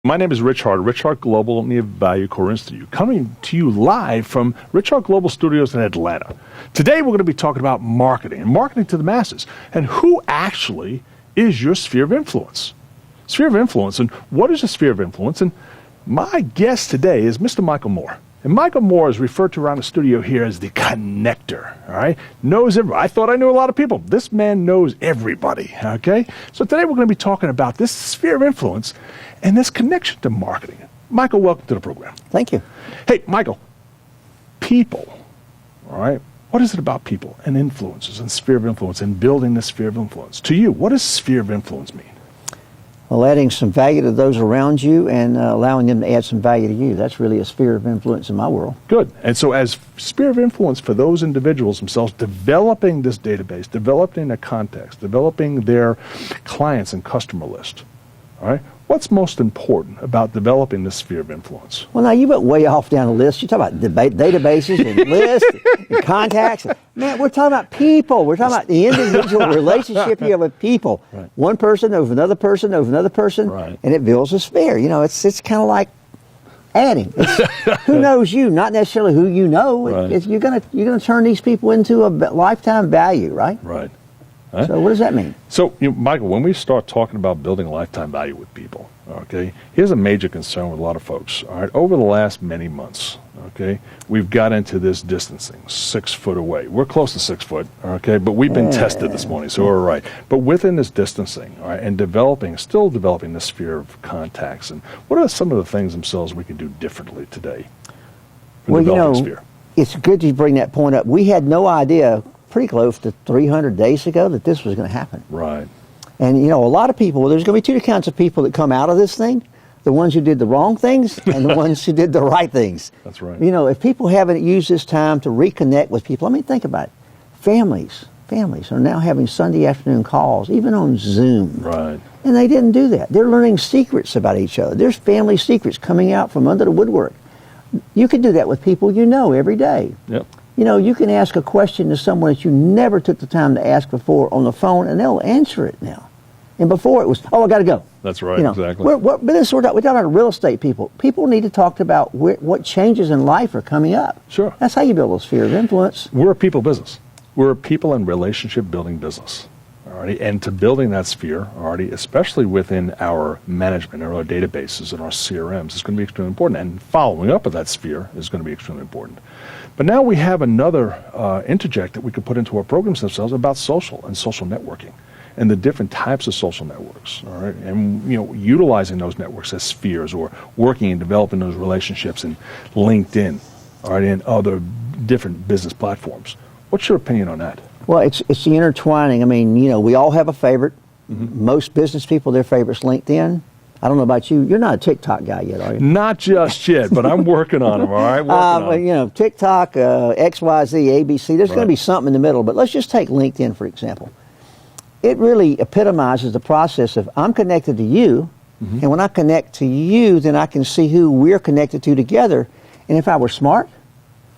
My name is Rich Hart, Rich Hart Global and the Value Core Institute, coming to you live from Rich Hart Global Studios in Atlanta. Today we're going to be talking about marketing and marketing to the masses and who actually is your sphere of influence. Sphere of influence, and what is a sphere of influence? And my guest today is Mr. Michael Moore. And Michael Moore is referred to around the studio here as the connector, all right? Knows everybody. I thought I knew a lot of people. This man knows everybody, okay? So today we're going to be talking about this sphere of influence and this connection to marketing. Michael, welcome to the program. Thank you. Hey, Michael, people, all right? What is it about people and influences and sphere of influence and building this sphere of influence? To you, what does sphere of influence mean? Well, adding some value to those around you and allowing them to add some value to you. That's really a sphere of influence in my world. Good. And so as sphere of influence for those individuals themselves, developing this database, developing their context, developing their clients and customer list, all right? What's most important about developing this sphere of influence? Well, now you went way off down the list. You talk about databases and lists and contacts. Man, we're talking about people. We're talking about the individual relationship you have with people. Right. One person over another person over another person, right. And it builds a sphere. You know, it's kind of like adding. It's who knows you, not necessarily who you know. Right. You're gonna turn these people into a lifetime value, right? Right. Huh? So what does that mean? So, Michael, when we start talking about building lifetime value with people, okay, here's a major concern with a lot of folks. All right, over the last many months, okay, we've got into this distancing, 6 foot away. We're close to 6 foot, okay, but we've been tested this morning, so we're right. But within this distancing, all right, and still developing this sphere of contacts, and what are some of the things themselves we can do differently today? Well, it's good you bring that point up. We had no idea pretty close to 300 days ago that this was going to happen. Right. And, a lot of people, there's going to be two kinds of people that come out of this thing, the ones who did the wrong things and the ones who did the right things. That's right. If people haven't used this time to reconnect with people, think about it. Families are now having Sunday afternoon calls, even on Zoom. Right. And they didn't do that. They're learning secrets about each other. There's family secrets coming out from under the woodwork. You could do that with people you know every day. Yep. You can ask a question to someone that you never took the time to ask before on the phone, and they'll answer it now. And before it was, I got to go. That's right, exactly. We're talking about real estate people. People need to talk about what changes in life are coming up. Sure. That's how you build a sphere of influence. We're a people business. We're a people and relationship building business. Alrighty, and to building that sphere, already, especially within our management and our databases and our CRMs, is going to be extremely important. And following up with that sphere is going to be extremely important. But now we have another interject that we could put into our programs themselves about social and social networking and the different types of social networks, all right? And, utilizing those networks as spheres or working and developing those relationships in LinkedIn, all right, and other different business platforms. What's your opinion on that? Well, it's the intertwining. We all have a favorite. Mm-hmm. Most business people, their favorite's LinkedIn. I don't know about you. You're not a TikTok guy yet, are you? Not just yet, but I'm working on them, all right? TikTok, XYZ, ABC, there's going to be something in the middle. But let's just take LinkedIn, for example. It really epitomizes the process of I'm connected to you, mm-hmm. and when I connect to you, then I can see who we're connected to together. And if I were smart,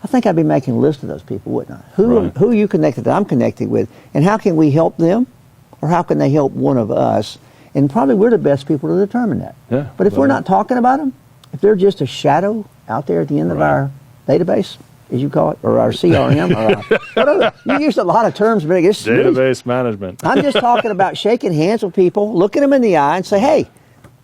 I think I'd be making a list of those people, wouldn't I? Who are you connected to, I'm connected with, and how can we help them, or how can they help one of us? And probably we're the best people to determine that. Yeah, but if we're not talking about them, if they're just a shadow out there at the end of our database, as you call it, or our CRM, or whatever. You used a lot of terms, but it's database management. I'm just talking about shaking hands with people, looking them in the eye, and say, "Hey,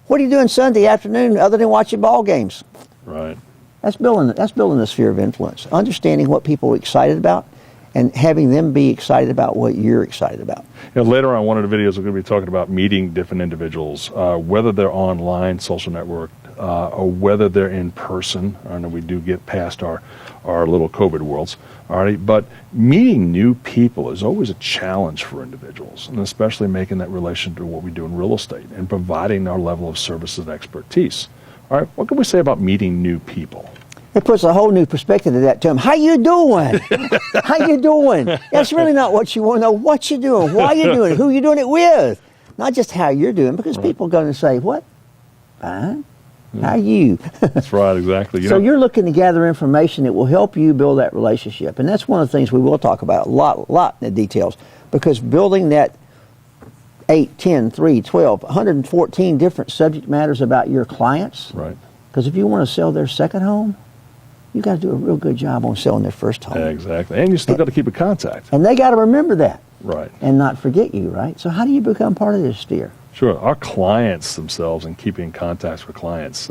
what are you doing Sunday afternoon other than watching ball games?" Right. That's building the sphere of influence. Understanding what people are excited about, and having them be excited about what you're excited about. Later on, one of the videos we're going to be talking about meeting different individuals, whether they're online, social network, or whether they're in person. I know we do get past our little COVID worlds, all right? But meeting new people is always a challenge for individuals, and especially making that relation to what we do in real estate and providing our level of services and expertise. All right, what can we say about meeting new people? It puts a whole new perspective to that term. How you doing? How you doing? That's really not what you want to know. What you doing? Why you doing it? Who you doing it with? Not just how you're doing, because people are going to say, what? Fine. How are you? That's right, exactly. You're looking to gather information that will help you build that relationship. And that's one of the things we will talk about a lot in the details, because building that 8, 10, 3, 12, 114 different subject matters about your clients. Right. Because if you want to sell their second home, you got to do a real good job on selling their first home. Exactly. And you still got to keep in contact. And they got to remember that. Right. And not forget you, right? So how do you become part of this sphere? Sure. Our clients themselves and keeping in contact with clients.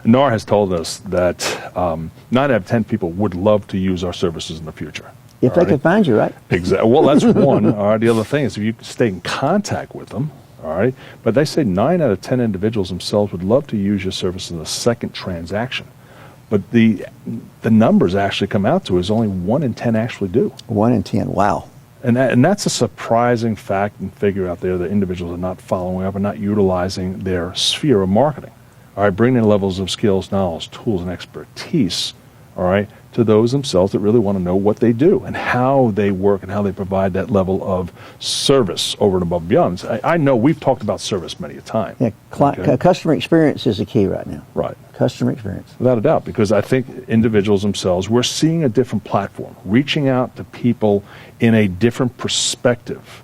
NAR has told us that 9 out of 10 people would love to use our services in the future. If they could find you, right? Exactly. Well, that's one. All right. The other thing is if you stay in contact with them, all right. But they say 9 out of 10 individuals themselves would love to use your service in the second transaction. But the numbers actually come out to is only 1 in 10 actually do. 1 in 10. Wow. And that's a surprising fact and figure out there that individuals are not following up and not utilizing their sphere of marketing. All right, bringing in levels of skills, knowledge, tools, and expertise, all right, to those themselves that really want to know what they do and how they work and how they provide that level of service over and above and beyond. I know we've talked about service many a time. Yeah, okay? Customer experience is the key right now. Right. Customer experience. Without a doubt, because I think individuals themselves, we're seeing a different platform, reaching out to people in a different perspective,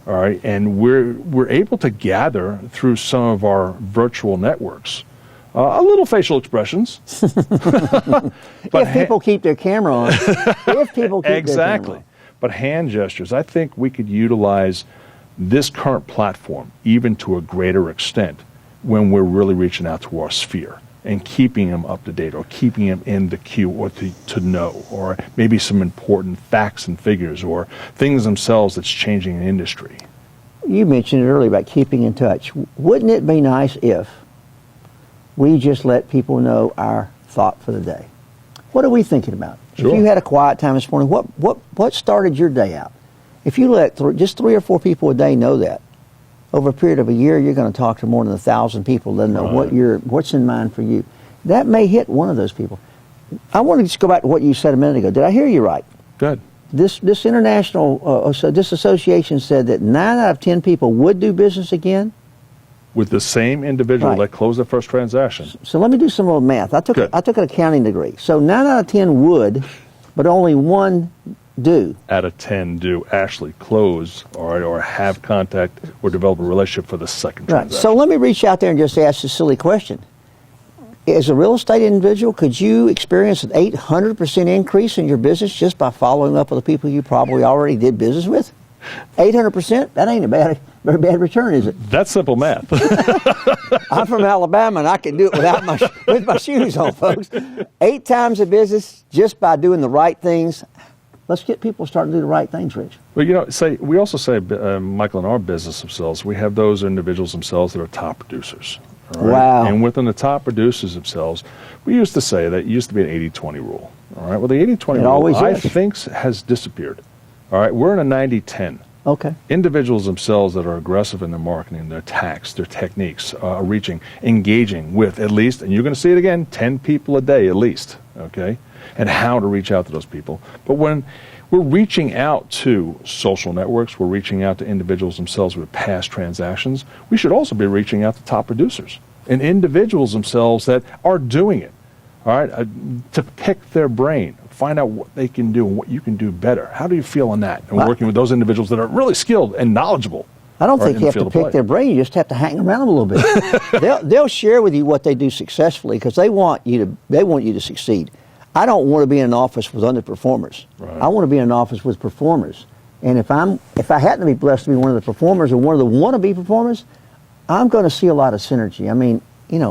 all right? And we're able to gather through some of our virtual networks a little facial expressions. But if people keep their camera on. If people keep their camera on. But hand gestures, I think we could utilize this current platform even to a greater extent when we're really reaching out to our sphere and keeping them up to date or keeping them in the queue or to know, or maybe some important facts and figures or things themselves that's changing in industry. You mentioned it earlier about keeping in touch. Wouldn't it be nice if we just let people know our thought for the day? What are we thinking about? Sure. If you had a quiet time this morning, what started your day out? If you let just 3 or 4 people a day know that, over a period of a year, you're going to talk to more than 1,000 people. Let them know what's in mind for you. That may hit one of those people. I want to just go back to what you said a minute ago. Did I hear you right? Good. This international, this association said that 9 out of 10 people would do business again. With the same individual that closed the first transaction. So let me do some little math. I took an accounting degree. So 9 out of 10 would, but only 1 do. Out of 10 do actually close or have contact or develop a relationship for the second transaction. So let me reach out there and just ask this silly question. As a real estate individual, could you experience an 800% increase in your business just by following up with the people you probably already did business with? 800%? That ain't a very bad return, is it? That's simple math. I'm from Alabama, and I can do it with my shoes on, folks. 8 times the business just by doing the right things. Let's get people starting to do the right things, Rich. Well, we also say, Michael, in our business themselves, we have those individuals themselves that are top producers. All right? Wow. And within the top producers themselves, we used to say that it used to be an 80-20 rule. All right. Well, the 80-20 rule, I think, has disappeared. All right. We're in a 90-10. Okay. Individuals themselves that are aggressive in their marketing, their tactics, their techniques, engaging with at least, and you're going to see it again, 10 people a day at least, okay, and how to reach out to those people. But when we're reaching out to social networks, we're reaching out to individuals themselves with past transactions, we should also be reaching out to top producers and individuals themselves that are doing it, all right, to pick their brain. Find out what they can do and what you can do better. How do you feel on that? And working with those individuals that are really skilled and knowledgeable. I don't think you have to pick their brain. You just have to hang around them a little bit. They'll share with you what they do successfully because they want you to succeed. I don't want to be in an office with underperformers. Right. I want to be in an office with performers. And if I happen to be blessed to be one of the performers or one of the wannabe performers, I'm going to see a lot of synergy. I mean,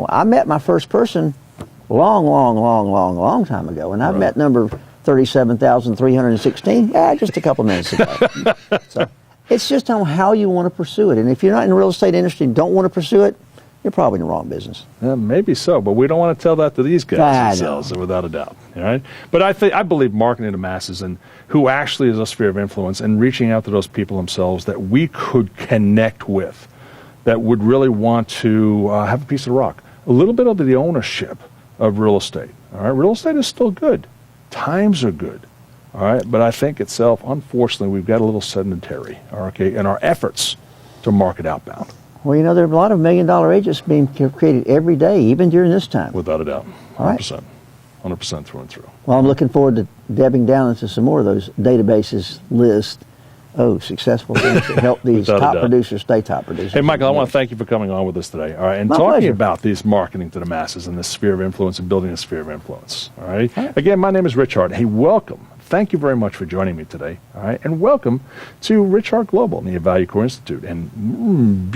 I met my first person long time ago, and I've met number 37,316 just a couple minutes ago. So it's just on how you want to pursue it. And if you're not in the real estate industry and don't want to pursue it, you're probably in the wrong business. Maybe so, but we don't want to tell that to these guys themselves, without a doubt. All right? But I believe marketing to masses and who actually is a sphere of influence and reaching out to those people themselves that we could connect with, that would really want to have a piece of the rock, a little bit of the ownership of real estate. All right, real estate is still good. Times are good. All right, but I think itself, unfortunately, we've got a little sedentary. Okay, in our efforts to market outbound. Well, there are a lot of $1 million agents being created every day, even during this time. Without a doubt, 100%, 100% through and through. Well, I'm looking forward to dabbing down into some more of those databases lists successful things to help these Without a top doubt. producers stay top producers. Hey, Michael, I want to thank you for coming on with us today. All right, and My talking pleasure. about this marketing to the masses and the sphere of influence and building a sphere of influence. All right. Again, my name is Rich Hart. Hey, welcome. Thank you very much for joining me today. All right, and welcome to Rich Hart Global and the Value Core Institute, and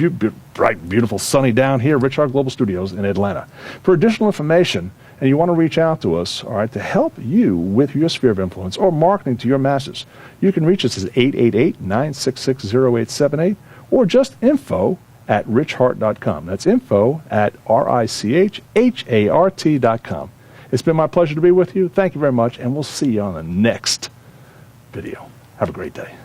bright, beautiful, sunny down here, Rich Hart Global Studios in Atlanta. For additional information, and you want to reach out to us, all right, to help you with your sphere of influence or marketing to your masses, you can reach us at 888-966-0878 or just info@richhart.com. That's info@richhart.com. It's been my pleasure to be with you. Thank you very much, and we'll see you on the next video. Have a great day.